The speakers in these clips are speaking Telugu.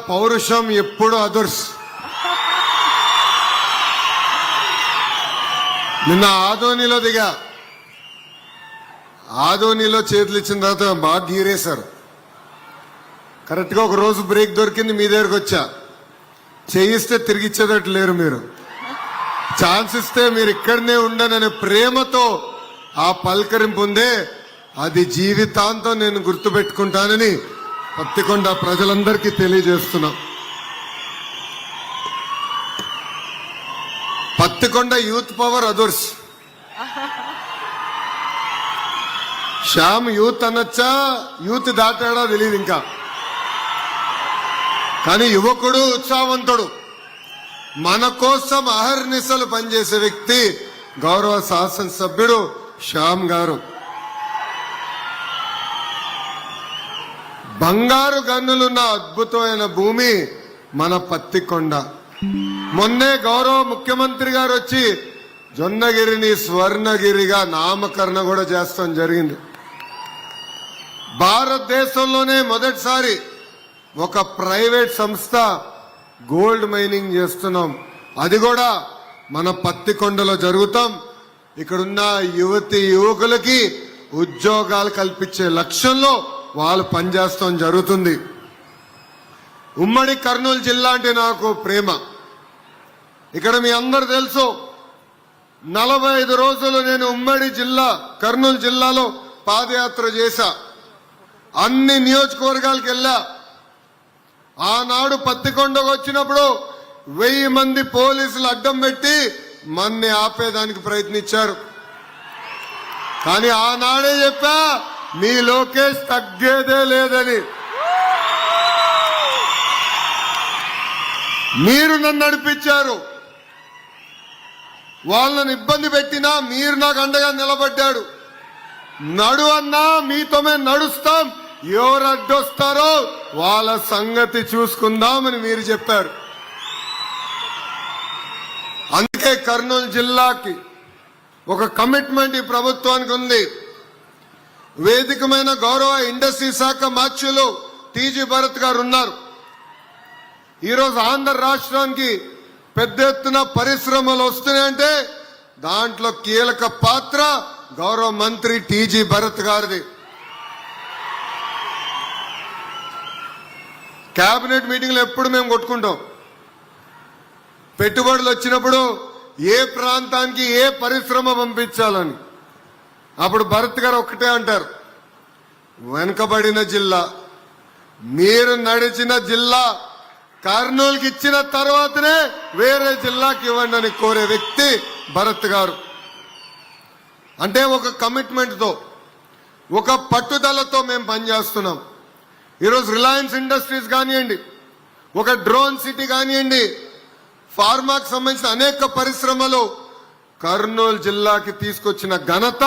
పౌరుషం ఎప్పుడు అదుర్స్. నిన్న ఆదోనిలో దిగా, ఆదోనిలో చేతులు ఇచ్చిన తర్వాత బాగా గీరేశారు. కరెక్ట్గా ఒక రోజు బ్రేక్ దొరికింది, మీ దగ్గరకు వచ్చా. చేయిస్తే తిరిగి ఇచ్చేటట్టు లేరు మీరు. ఛాన్స్ ఇస్తే మీరు ఇక్కడనే ఉండననే ప్రేమతో ఆ పలకరింపు ఉందే, అది జీవితాంతం నేను గుర్తుపెట్టుకుంటానని పత్తికొండ ప్రజలందరికీ తెలియజేస్తున్నా. Pattikonda youth power others. Shyam youth అనొచ్చా, యూత్ దాటాడా తెలియదు ఇంకా. కానీ యువకుడు, ఉత్సాహవంతుడు, మన కోసం అహర్నిశలు పనిచేసే వ్యక్తి గౌరవ శాసనసభ్యుడు శ్యామ్ గారు. బంగారు గన్నులున్న అద్భుతమైన భూమి మన పత్తికొండ. మొన్నే గౌరవ ముఖ్యమంత్రి గారు వచ్చి జొన్నగిరిని స్వర్ణగిరిగా నామకరణ కూడా చేస్తాం జరిగింది. భారతదేశంలోనే మొదటిసారి ఒక ప్రైవేట్ సంస్థ గోల్డ్ మైనింగ్ చేస్తున్నాం. అది కూడా మన పత్తికొండలో జరుగుతాం. ఇక్కడున్న యువతి యువకులకి ఉద్యోగాలు కల్పించే లక్ష్యంలో వాళ్ళు పనిచేస్తాం జరుగుతుంది. ఉమ్మడి కర్నూలు జిల్లా అంటే నాకు ప్రేమ. ఇక్కడ మీ అందరు తెలుసు, 45 రోజులు నేను ఉమ్మడి జిల్లా కర్నూలు జిల్లాలో పాదయాత్ర చేశా. అన్ని నియోజకవర్గాలకు వెళ్ళా. ఆనాడు పత్తికొండకు వచ్చినప్పుడు 1000 మంది పోలీసులు అడ్డం పెట్టి మన్ని ఆపేదానికి ప్రయత్నించారు. కానీ ఆనాడే చెప్పా, మీ లోకేష్ తగ్గేదే లేదని. మీరు నన్ను నడిపించారు. వాళ్ళని ఇబ్బంది పెట్టినా మీరు నాకు అండగా నిలబడ్డాడు. నడు అన్నా మీతో మేము నడుస్తాం, ఎవరు అడ్డొస్తారో వాళ్ళ సంగతి చూసుకుందామని మీరు చెప్పారు. అందుకే కర్నూలు జిల్లాకి ఒక కమిట్మెంట్ ఈ ప్రభుత్వానికి ఉంది. వేదికమైన గౌరవ ఇండస్ట్రీ శాఖ మాత్యులు టీజీ భరత్ గారు ఉన్నారు. ఈరోజు ఆంధ్ర రాష్ట్రానికి పెద్ద ఎత్తున పరిశ్రమలు వస్తున్నాయంటే దాంట్లో కీలక పాత్ర గౌరవ మంత్రి టీజీ భరత్ గారిది. కేబినెట్ మీటింగ్లో ఎప్పుడు మేము కొట్టుకుంటాం. పెట్టుబడులు వచ్చినప్పుడు ఏ ప్రాంతానికి ఏ పరిశ్రమ పంపించాలని. అప్పుడు భరత్ గారు ఒక్కటే అంటారు, వెనుకబడిన జిల్లా, మీరు నడిచిన జిల్లా కర్నూలుకి ఇచ్చిన తర్వాతనే వేరే జిల్లాకి ఇవ్వండి అని కోరే వ్యక్తి భరత్ గారు. అంటే ఒక కమిట్మెంట్తో, ఒక పట్టుదలతో మేము పనిచేస్తున్నాం. ఈరోజు రిలయన్స్ ఇండస్ట్రీస్ కానివ్వండి, ఒక డ్రోన్ సిటీ కానివ్వండి, ఫార్మాకు సంబంధించిన అనేక పరిశ్రమలు కర్నూలు జిల్లాకి తీసుకొచ్చిన ఘనత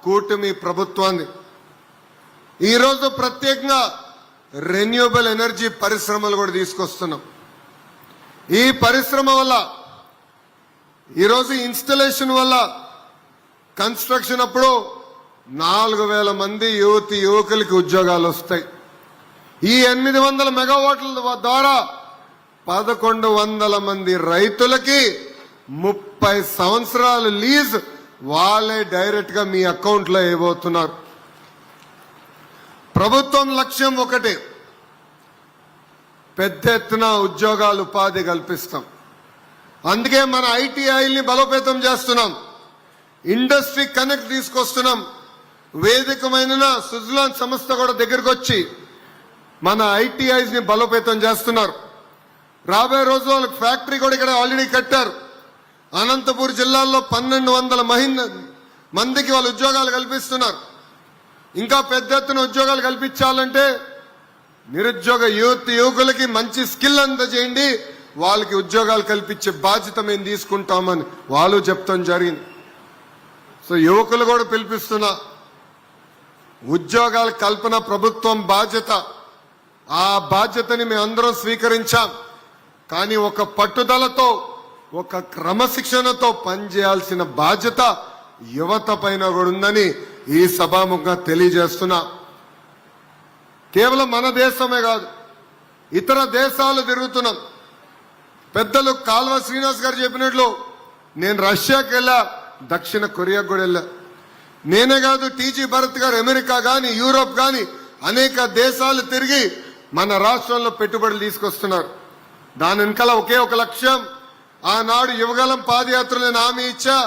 కూటమి ప్రభుత్వాన్ని. ఈరోజు ప్రత్యేకంగా రెన్యూబుల్ ఎనర్జీ పరిశ్రమలు కూడా తీసుకొస్తున్నాం. ఈ పరిశ్రమ వల్ల, ఈరోజు ఇన్స్టలేషన్ వల్ల, కన్స్ట్రక్షన్ అప్పుడు 4000 మంది యువతి యువకులకి ఉద్యోగాలు వస్తాయి. ఈ 800 మెగావాట్ల ద్వారా 1100 మంది రైతులకి 30 సంవత్సరాలు లీజ్ వాళ్ళే డైరెక్ట్ గా మీ అకౌంట్ లో వేయబోతున్నారు. ప్రభుత్వం లక్ష్యం ఒకటే, పెద్ద ఎత్తున ఉద్యోగాలు, ఉపాధి కల్పిస్తాం. అందుకే మన ఐటీఐల్ని బలోపేతం చేస్తున్నాం. ఇండస్ట్రీ కనెక్ట్ తీసుకొస్తున్నాం. వేదికమైన సుజలాన్ సంస్థ కూడా దగ్గరకు వచ్చి మన ఐటీఐస్ ని బలోపేతం చేస్తున్నారు. రాబోయే రోజు వాళ్ళకి ఫ్యాక్టరీ కూడా ఇక్కడ ఆల్రెడీ కట్టారు. అనంతపూర్ జిల్లాలో 1200 మందికి వాళ్ళు ఉద్యోగాలు కల్పిస్తున్నారు. ఇంకా పెద్ద ఎత్తున ఉద్యోగాలు కల్పించాలంటే నిరుద్యోగ యువకులకి మంచి స్కిల్ అందజేయండి, వాళ్ళకి ఉద్యోగాలు కల్పించే బాధ్యత మేము తీసుకుంటామని వాళ్ళు చెప్తాం జరిగింది. సో యువకులు కూడా పిలిపిస్తున్నా, ఉద్యోగాల కల్పన ప్రభుత్వం బాధ్యత. ఆ బాధ్యతని మేము అందరం స్వీకరించాం. కానీ ఒక పట్టుదలతో, ఒక క్రమశిక్షణతో పనిచేయాల్సిన బాధ్యత యువత పైన కూడా ఉందని ఈ సభాముఖంగా తెలియజేస్తున్నా. కేవలం మన దేశమే కాదు, ఇతర దేశాలు తిరుగుతున్నాం. పెద్దలు కాల్వ శ్రీనివాస్ గారు చెప్పినట్లు నేను రష్యాకి వెళ్ళా, దక్షిణ కొరియాకు కూడా వెళ్ళా. నేనే కాదు, టీజీ భరత్ గారు అమెరికా గాని యూరోప్ గాని అనేక దేశాలు తిరిగి మన రాష్ట్రంలో పెట్టుబడులు తీసుకొస్తున్నారు. దాని వెనకాల ఒకే ఒక లక్ష్యం. ఆనాడు యువగలం పాదయాత్రలో నేను హామీ ఇచ్చా,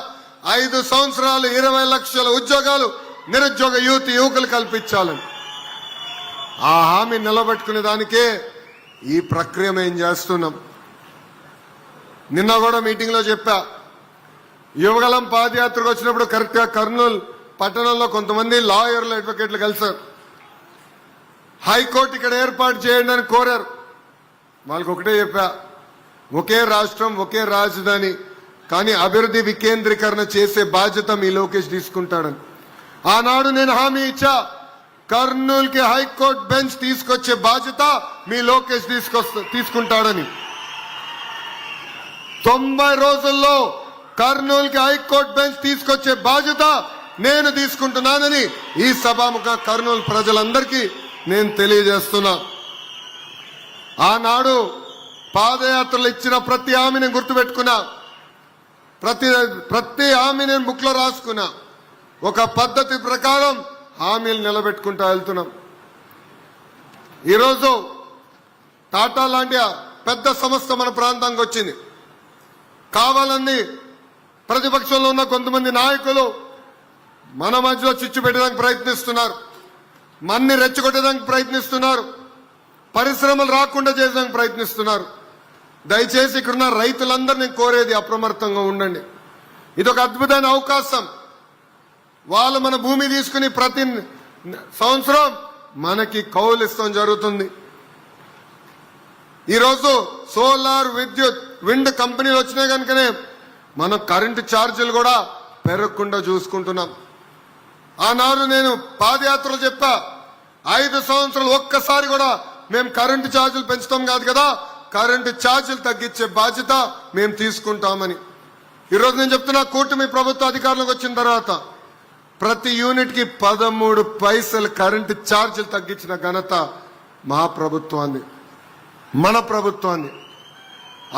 5 సంవత్సరాలు 20 లక్షల ఉద్యోగాలు నిరుద్యోగ యువకులు కల్పించాలని. ఆ హామీ నిలబెట్టుకునే దానికే ఈ ప్రక్రియ మేము చేస్తున్నాం. నిన్న కూడా మీటింగ్ లో చెప్పా, యువగలం పాదయాత్రకు వచ్చినప్పుడు కరెక్ట్ గా కర్నూలు పట్టణంలో కొంతమంది లాయర్లు అడ్వకేట్లు కలిశారు. హైకోర్టు ఇక్కడ ఏర్పాటు చేయండి అని కోరారు. వాళ్ళకి ఒకటే చెప్పా, ఒకే రాష్ట్రం ఒకే రాజధాని, కానీ అభివృద్ధి వికేంద్రీకరణ చేసే బాధ్యత మీ లోకేష్ తీసుకుంటాడని. ఆనాడు నేను హామీ ఇచ్చా, కర్నూలుకి హైకోర్టు బెంచ్ తీసుకొచ్చే బాధ్యత మీ లోకేష్ తీసుకుంటాడని. 90 రోజుల్లో కర్నూలుకి హైకోర్టు బెంచ్ తీసుకొచ్చే బాధ్యత నేను తీసుకుంటున్నానని ఈ సభాముఖ కర్నూలు ప్రజలందరికీ నేను తెలియజేస్తున్నా. ఆనాడు పాదయాత్రలు ఇచ్చిన ప్రతి హామీని గుర్తుపెట్టుకున్నా, ప్రతి హామీ నేను బుక్ లో రాసుకున్నా. ఒక పద్ధతి ప్రకారం హామీలు నిలబెట్టుకుంటూ వెళ్తున్నాం. ఈరోజు టాటా లాంటి పెద్ద సంస్థ మన ప్రాంతానికి వచ్చింది. కావాలని ప్రతిపక్షంలో ఉన్న కొంతమంది నాయకులు మన మధ్యలో చిచ్చు పెట్టడానికి ప్రయత్నిస్తున్నారు, మన్ని రెచ్చగొట్టడానికి ప్రయత్నిస్తున్నారు, పరిశ్రమలు రాకుండా చేయడానికి ప్రయత్నిస్తున్నారు. దయచేసి ఇక్కడున్న రైతులందరినీ కోరేది అప్రమత్తంగా ఉండండి. ఇది ఒక అద్భుతమైన అవకాశం. వాళ్ళు మన భూమి తీసుకుని ప్రతి సంవత్సరం మనకి కౌలు ఇస్తాం జరుగుతుంది. ఈరోజు సోలార్ విద్యుత్ విండ్ కంపెనీలు వచ్చినాయి కనుకనే మనం కరెంటు ఛార్జీలు కూడా పెరగకుండా చూసుకుంటున్నాం. ఆనాడు నేను పాదయాత్రలు చెప్పా, 5 సంవత్సరాలు ఒక్కసారి కూడా మేము కరెంటు ఛార్జీలు పెంచుతాం కాదు కదా, కరెంటు ఛార్జీలు తగ్గించే బాధ్యత మేము తీసుకుంటామని. ఈరోజు నేను చెప్తున్నా, కూటమి ప్రభుత్వ అధికారంలోకి వచ్చిన తర్వాత ప్రతి యూనిట్ కి 13 పైసలు కరెంటు ఛార్జీలు తగ్గించిన ఘనత మా ప్రభుత్వాన్ని, మన ప్రభుత్వాన్ని.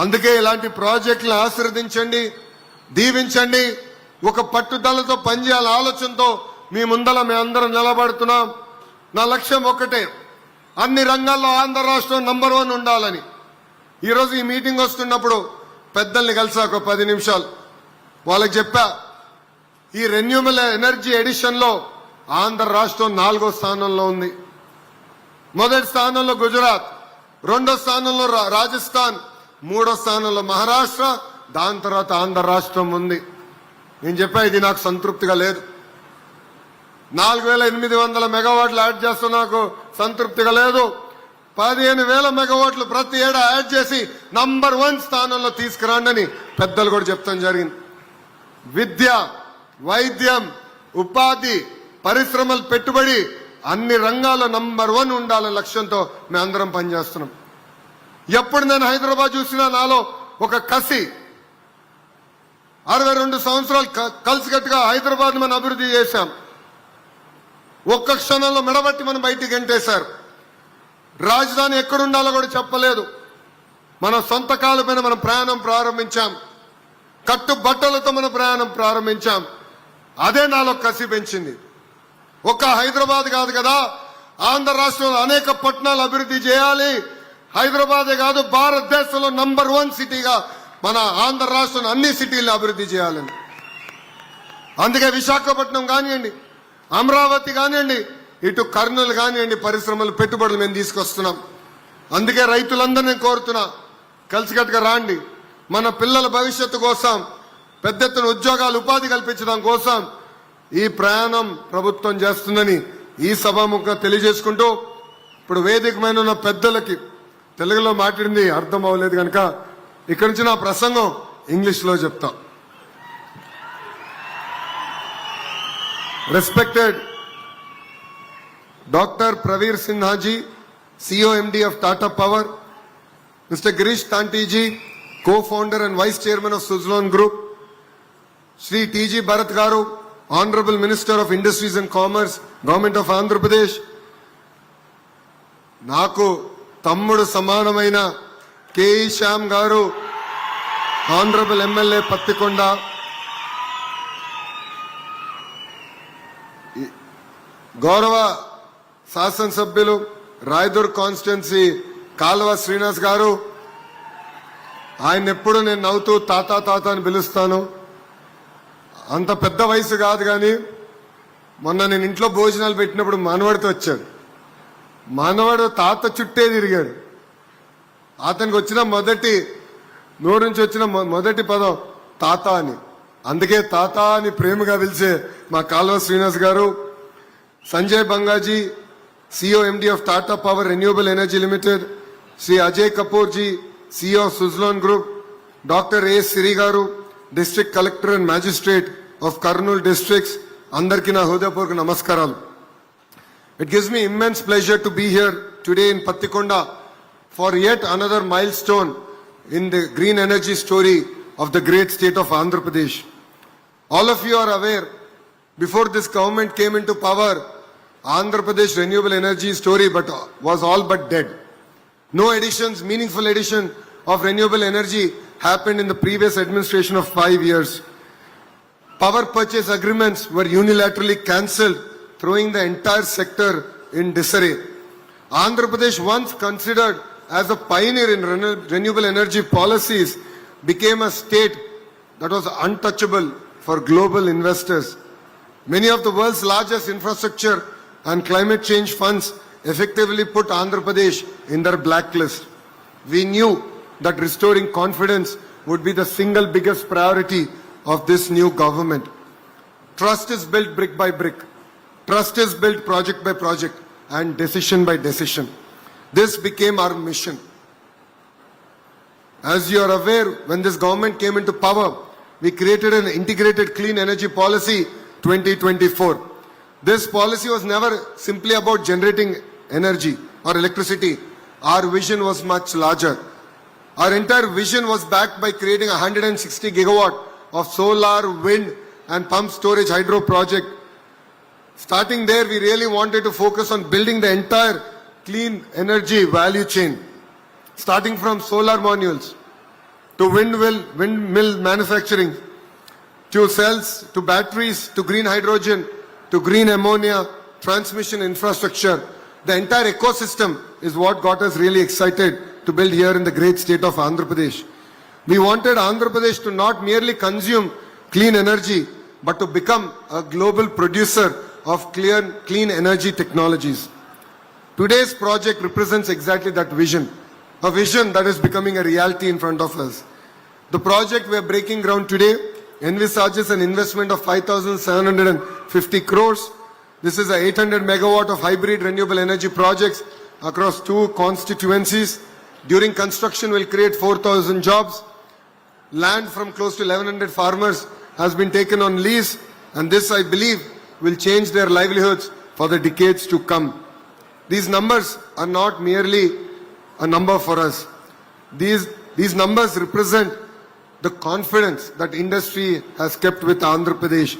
అందుకే ఇలాంటి ప్రాజెక్టులను ఆశీర్వదించండి, దీవించండి. ఒక పట్టుదలతో పనిచేయాల ఆలోచనతో మీ ముందల మేమందరం నిలబడుతున్నాం. నా లక్ష్యం ఒకటే, అన్ని రంగాల్లో ఆంధ్ర రాష్ట్రం నంబర్ 1 ఉండాలని. ఈరోజు ఈ మీటింగ్ వస్తున్నప్పుడు పెద్దల్ని కలిసా, ఒక 10 నిమిషాలు వాళ్ళకి చెప్పా, ఈ రెన్యూబుల్ ఎనర్జీ ఎడిషన్ లో ఆంధ్ర రాష్ట్రం 4వ స్థానంలో ఉంది. మొదటి స్థానంలో గుజరాత్, 2వ స్థానంలో రాజస్థాన్, 3వ స్థానంలో మహారాష్ట్ర, దాని తర్వాత ఆంధ్ర రాష్ట్రం ఉంది. నేను చెప్పా, ఇది నాకు సంతృప్తిగా లేదు. 4800 మెగావాట్లు యాడ్ చేస్తూ నాకు సంతృప్తిగా లేదు. 15,000 మెగావాట్లు ప్రతి ఏడా యాడ్ చేసి నంబర్ 1 స్థానంలో తీసుకురాండి అని పెద్దలు కూడా చెప్తాం జరిగింది. విద్య, వైద్యం, ఉపాధి, పరిశ్రమలు, పెట్టుబడి అన్ని రంగాల్లో నంబర్ 1 ఉండాలనే లక్ష్యంతో మేమందరం పనిచేస్తున్నాం. ఎప్పుడు నేను హైదరాబాద్ చూసినా నాలో ఒక కసి. 62 సంవత్సరాలు కలిసికట్టుగా హైదరాబాద్ మనం అభివృద్ధి చేశాం. ఒక్క క్షణంలో మెడబట్టి మనం బయటికి గంటేశారు. రాజధాని ఎక్కడుండాలో కూడా చెప్పలేదు. మన సొంత కాళ్ళపైన మనం ప్రయాణం ప్రారంభించాం. కట్టుబట్టలతో మన ప్రయాణం ప్రారంభించాం. అదే నాలో కసి పెంచింది. ఒక్క హైదరాబాద్ కాదు కదా, ఆంధ్ర రాష్ట్రంలో అనేక పట్టణాలు అభివృద్ధి చేయాలి. హైదరాబాదే కాదు, భారతదేశంలో నంబర్ 1 సిటీగా మన ఆంధ్ర రాష్ట్రం అన్ని సిటీలను అభివృద్ధి చేయాలని. అందుకే విశాఖపట్నం కానివ్వండి, అమరావతి కానివ్వండి, ఇటు కర్నూలు కానివ్వండి, పరిశ్రమలు, పెట్టుబడులు మేము తీసుకొస్తున్నాం. అందుకే రైతులందరినీ కోరుతున్నా, కలిసికట్టుగా రాండి. మన పిల్లల భవిష్యత్తు కోసం, పెద్ద ఎత్తున ఉద్యోగాలు, ఉపాధి కల్పించడం కోసం ఈ ప్రయాణం ప్రభుత్వం చేస్తుందని ఈ సభాముఖంగా తెలియజేసుకుంటూ, ఇప్పుడు వేదిక మీద ఉన్న పెద్దలకి తెలుగులో మాట్లాడింది అర్థం అవ్వలేదు కనుక ఇక్కడి నుంచి నా ప్రసంగం ఇంగ్లీష్లో చెప్తా. Respected Dr. Praveer Sinha ji, CEO MD of Tata Power, Mr. Girish Tanti ji, co-founder and vice chairman of Suzlon Group, Shri T.G. Bharat garu, Honorable Minister of Industries and Commerce, Government of Andhra Pradesh. నాకు తమ్ముడు సమానమైన కేఈ శ్యామ్ గారు, ఆనరబుల్ ఎమ్మెల్యే పత్తికొండ, గౌరవ శాసనసభ్యులు రాయదుర్ కాన్స్టిట్యున్సీ కాల్వ శ్రీనివాస్ గారు, ఆయన ఎప్పుడు నేను నవ్వుతూ తాత తాత అని పిలుస్తాను. అంత పెద్ద వయసు కాదు కానీ మొన్న నేను ఇంట్లో భోజనాలు పెట్టినప్పుడు మనవడితో వచ్చాడు. మనవడు తాత చుట్టే తిరిగాడు. అతనికి వచ్చిన నోరు నుంచి వచ్చిన మొదటి పదం తాత అని. అందుకే తాత అని ప్రేమగా పిలిచే మా కాల్వ శ్రీనివాస్ గారు, Sanjay బంగాజీ, CEO MD of Tata Power Renewable Energy Limited, Sri Ajay Kapoor ji, CEO of Suzlon Group, Dr. A. Siri garu, District Collector and Magistrate of Kurnool Districts, andarki na hృదయపూర్వక నమస్కారాలు. It gives me immense pleasure to be here today in Pattikonda for yet another milestone in the green energy story of the great state of Andhra Pradesh. All of you are aware, before this government came into power, Andhra Pradesh renewable energy story was all but dead. No additions, meaningful addition of renewable energy happened in the previous administration of 5 years. Power purchase agreements were unilaterally cancelled, throwing the entire sector in disarray. Andhra Pradesh, once considered as a pioneer in renewable energy policies, became a state that was untouchable for global investors. Many of the world's largest infrastructure and climate change funds effectively put Andhra Pradesh in their blacklist. We knew that restoring confidence would be the single biggest priority of this new government. Trust is built brick by brick. Trust is built project by project and decision by decision. This became our mission. As you are aware, when this government came into power, we created an integrated clean energy policy 2024. This policy was never simply about generating energy or electricity. Our vision was much larger. Our entire vision was backed by creating 160 gigawatt of solar, wind and pump storage hydro project. Starting there, we really wanted to focus on building the entire clean energy value chain, starting from solar modules to windmill manufacturing, to cells, to batteries, to green hydrogen, to green ammonia, transmission infrastructure. The entire ecosystem is what got us really excited to build here in the great state of Andhra Pradesh. We wanted Andhra Pradesh to not merely consume clean energy, but to become a global producer of clean energy technologies. Today's project represents exactly that vision, a vision that is becoming a reality in front of us. The project we are breaking ground today envisages an investment of 5,750 crores. This is a 800 megawatt of hybrid renewable energy projects across 2 constituencies. During construction, will create 4,000 jobs. Land from close to 1,100 farmers has been taken on lease, and this, I believe, will change their livelihoods for the decades to come. These numbers are not merely a number for us. These numbers represent the confidence that industry has kept with Andhra Pradesh